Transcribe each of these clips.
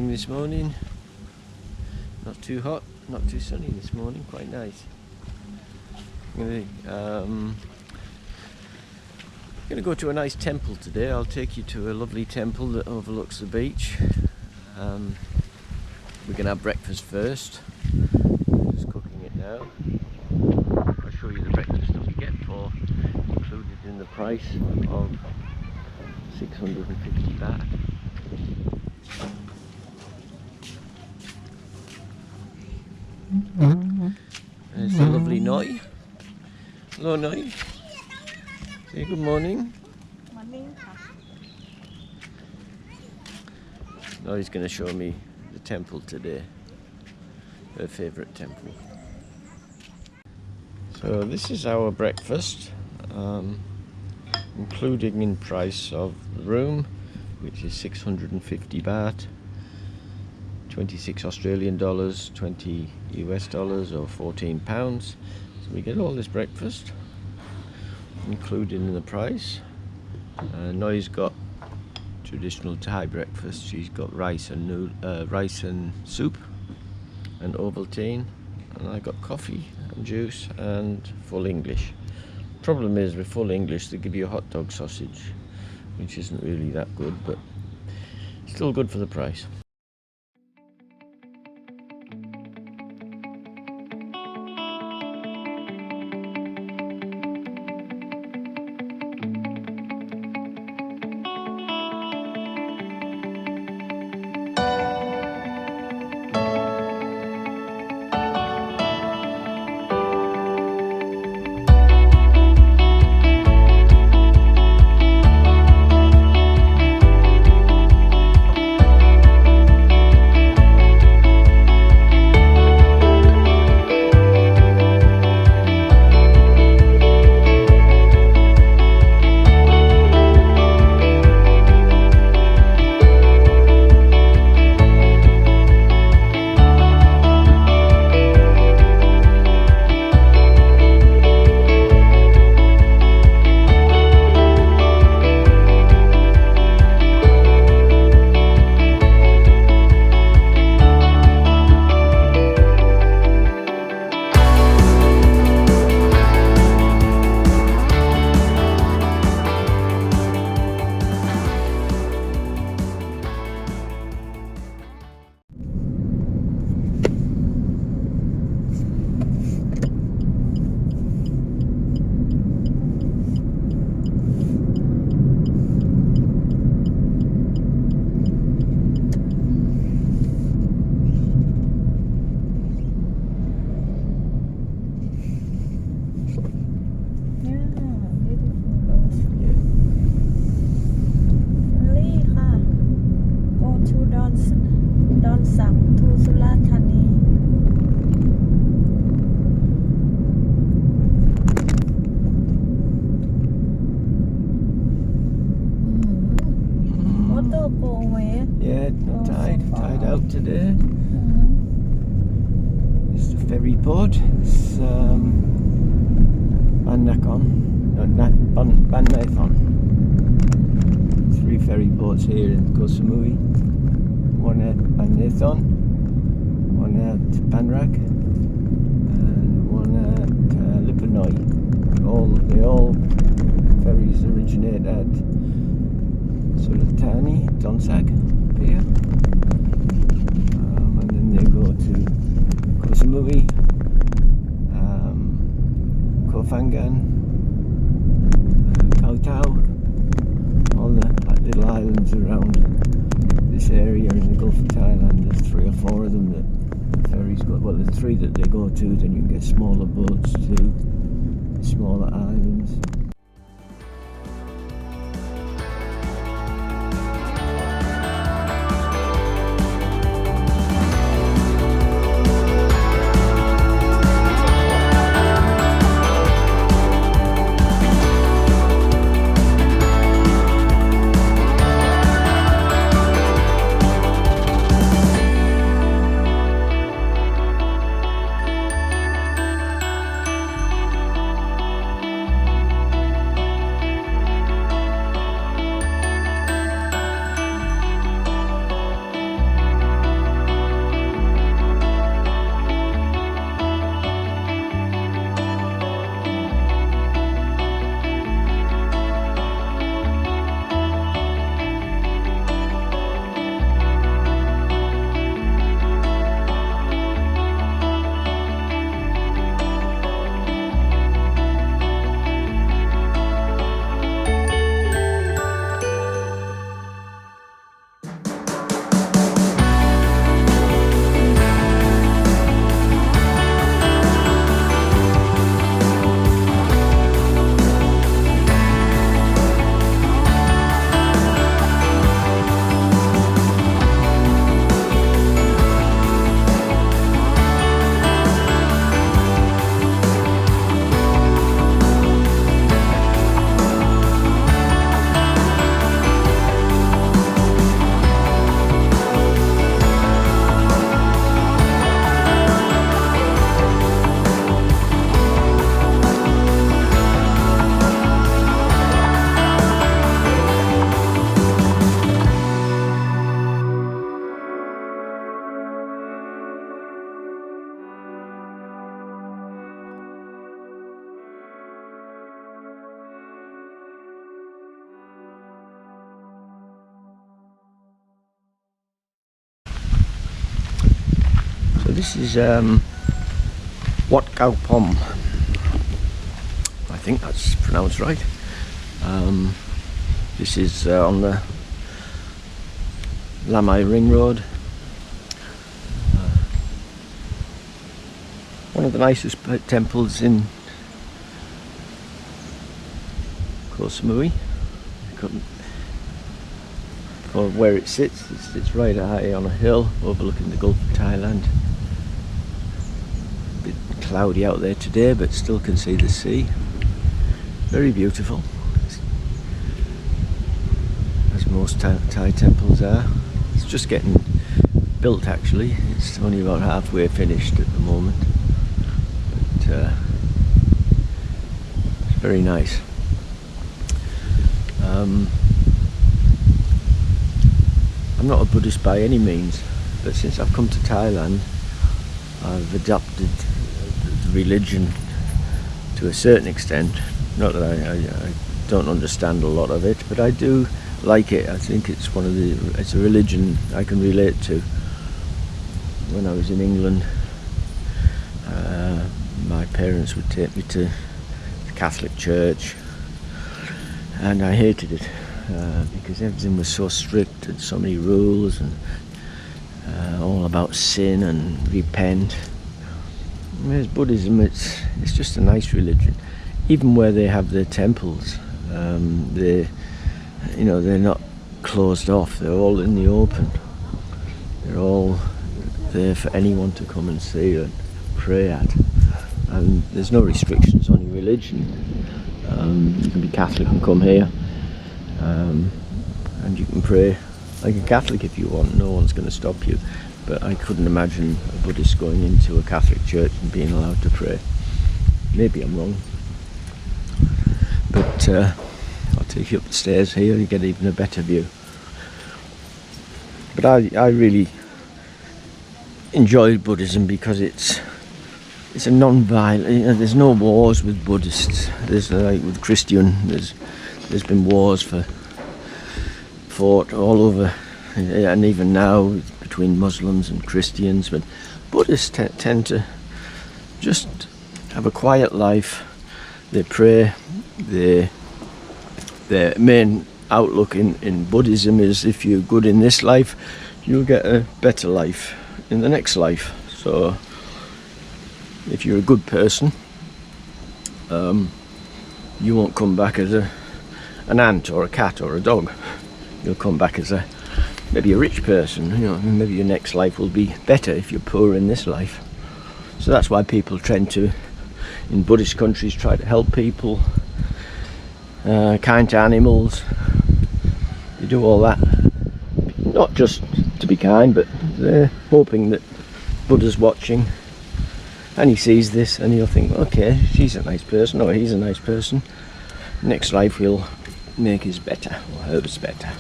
This morning, not too hot, not too sunny this morning, quite nice. I'm going to go to a nice temple today. I'll take you to a lovely temple that overlooks the beach. We're going to have breakfast first. I'm just cooking it now. I'll show you the breakfast that we get for included in the price of 650 baht. There's the lovely Noi. Hello Noi. Say good morning. Morning. Noi's going to show me the temple today. Her favourite temple. So this is our breakfast, including in price of the room, which is 650 baht. 26 Australian dollars, 20 US dollars or 14 pounds. So we get all this breakfast included in the price. Noi's got traditional Thai breakfast. She's got rice and soup and Ovaltine, and I got coffee and juice and full English. Problem is with full English they give you a hot dog sausage, which isn't really that good, but still good for the price. Tied out today. It's the ferry port. It's Ban-Nakhon. 3 ferry ports here in Koh Samui. One at Ban-Nakhon, one at Panrak, and one at Lipanoi. They all ferries originate at Suratani, Donsak Pier, and then they go to Koh Samui, Koh Phangan, Koh Tao, all the little islands around this area in the Gulf of Thailand. There's 3 or 4 of them that the ferries go. Well, there's 3 that they go to. Then you can get smaller boats to smaller islands. So this is Wat Khoa Pom. I think that's pronounced right. This is on the Lamai Ring Road. One of the nicest temples in Koh Samui. For where it sits, it's right high on a hill overlooking the Gulf of Thailand. A bit cloudy out there today, but still can see the sea. Very beautiful, as most Thai temples are. It's just getting built actually. It's only about halfway finished at the moment, but it's very nice. I'm not a Buddhist by any means, but since I've come to Thailand, I've adopted religion to a certain extent. Not that I don't understand a lot of it, but I do like it. I think it's it's a religion I can relate to. When I was in England, my parents would take me to the Catholic Church, and I hated it because everything was so strict and so many rules and all about sin and repent. Whereas Buddhism, it's just a nice religion. Even where they have their temples, they're not closed off. They're all in the open. They're all there for anyone to come and see and pray at. And there's no restrictions on your religion. You can be Catholic and come here, and you can pray like a Catholic if you want. No one's going to stop you. But I couldn't imagine a Buddhist going into a Catholic church and being allowed to pray. Maybe I'm wrong. But I'll take you up the stairs here, you get even a better view. But I really enjoy Buddhism because it's a non-violent. There's no wars with Buddhists. There's like with Christian. There's been wars fought all over, and even now between Muslims and Christians. But Buddhists tend to just have a quiet life. They pray. Their main outlook in Buddhism is if you're good in this life, you'll get a better life in the next life. So if you're a good person, you won't come back as an ant or a cat or a dog. You'll come back as maybe a rich person. Maybe your next life will be better if you're poor in this life. So that's why people tend to, in Buddhist countries, try to help people, kind to animals. They do all that, not just to be kind, but they're hoping that Buddha's watching and he sees this and he'll think, okay, she's a nice person or he's a nice person. Next life he'll make his better or hers better.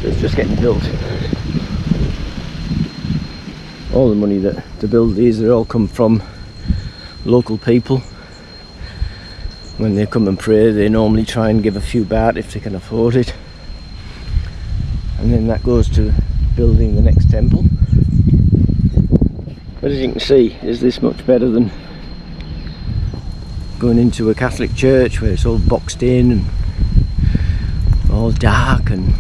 So it's just getting built. All the money to build these, they all come from local people. When they come and pray, they normally try and give a few baht if they can afford it, and then that goes to building the next temple. But as you can see, is this much better than going into a Catholic church where it's all boxed in and all dark and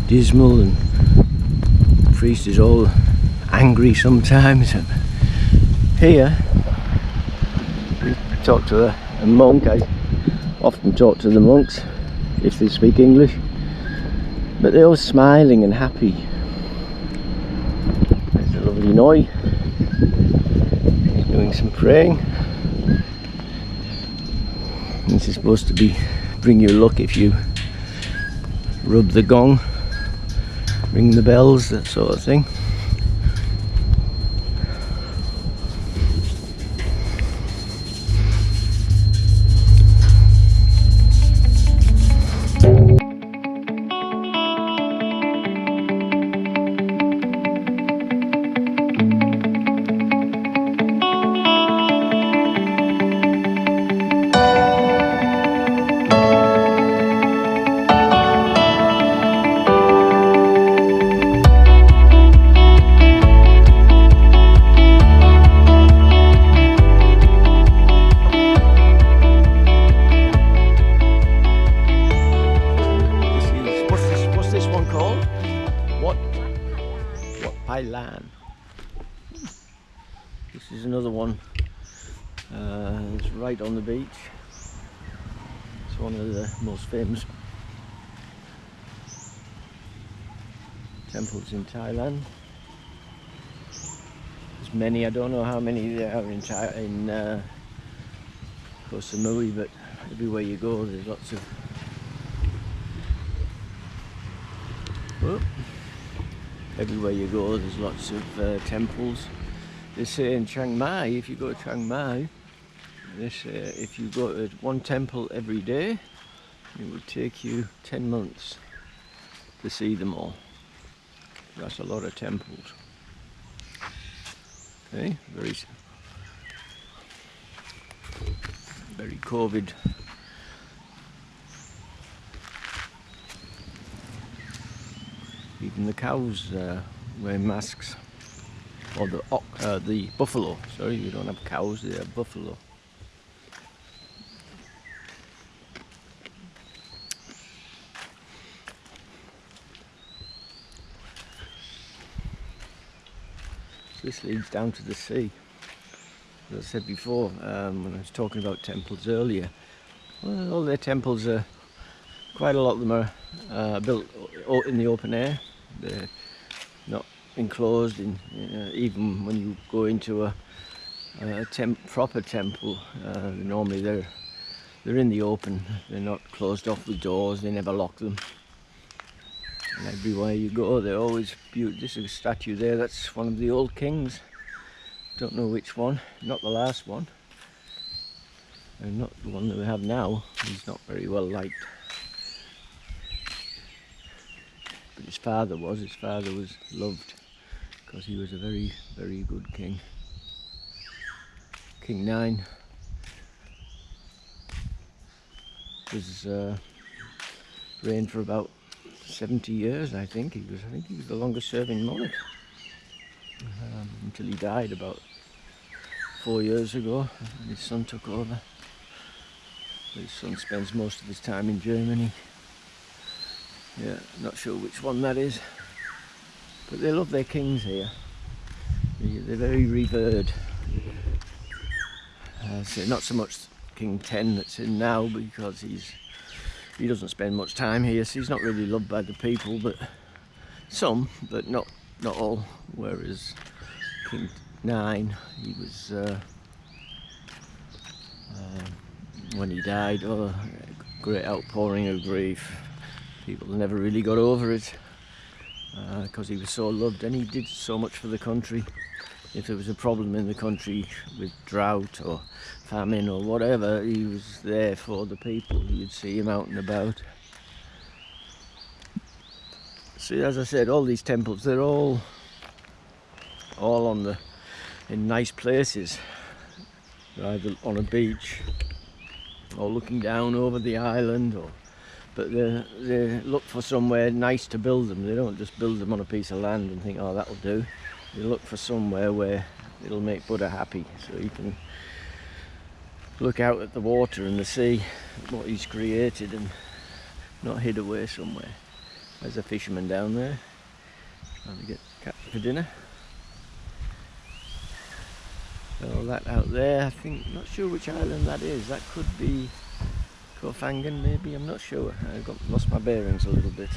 dismal, and the priest is all angry sometimes. And here we talk to a monk. I often talk to the monks if they speak English, but they're all smiling and happy. There's a lovely Noi. He's doing some praying. This is supposed to bring you luck if you rub the gong, ring the bells, that sort of thing. Phra Lan. This is another one. It's right on the beach. It's one of the most famous temples in Thailand. There's many. I don't know how many there are in Koh Samui, but everywhere you go, there's lots of. Everywhere you go, there's lots of temples. They say in Chiang Mai, if you go to Chiang Mai, they say if you go to one temple every day, it will take you 10 months to see them all. That's a lot of temples. Okay, very COVID. Even the cows wear masks. Or the buffalo. Sorry, you don't have cows, they have buffalo. This leads down to the sea. As I said before, when I was talking about temples earlier, well, all their temples are, quite a lot of them are built in the open air. They're not enclosed in, even when you go into a proper temple, normally they're in the open. They're not closed off with doors. They never lock them. And everywhere you go, they're always beautiful. This is a statue there. That's one of the old kings. Don't know which one. Not the last one, and not the one that we have now. He's not very well liked. But his father was. His father was loved because he was a very, very good king. King 9 was reigned for about 70 years, I think. He was the longest serving monarch until he died about 4 years ago, and his son took over. His son spends most of his time in Germany. Yeah, not sure which one that is, but they love their kings here. They're very revered. So not so much King 10 that's in now, because he doesn't spend much time here, so he's not really loved by the people, but some, but not all. Whereas King 9, he was when he died, great outpouring of grief. People never really got over it because he was so loved, and he did so much for the country. If there was a problem in the country with drought or famine or whatever, he was there for the people. You'd see him out and about. See, as I said, all these temples, they're all in nice places, either on a beach or looking down over the island, but they look for somewhere nice to build them. They don't just build them on a piece of land and think, oh, that'll do. They look for somewhere where it'll make Buddha happy, so you can look out at the water and the sea, what he's created, and not hid away somewhere. There's a fisherman down there trying to get catch for dinner. All that out there, I think, not sure which island that is. That could be Koh Phangan, maybe, I'm not sure. I lost my bearings a little bit.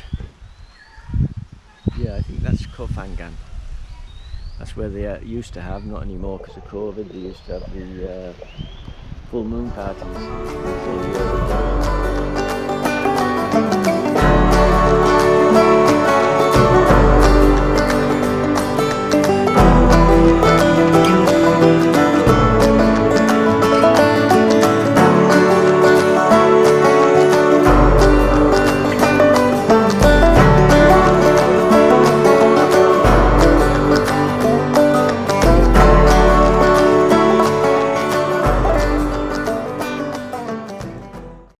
Yeah, I think that's Koh Phangan. That's where they used to have, not anymore because of COVID, they used to have the full moon parties.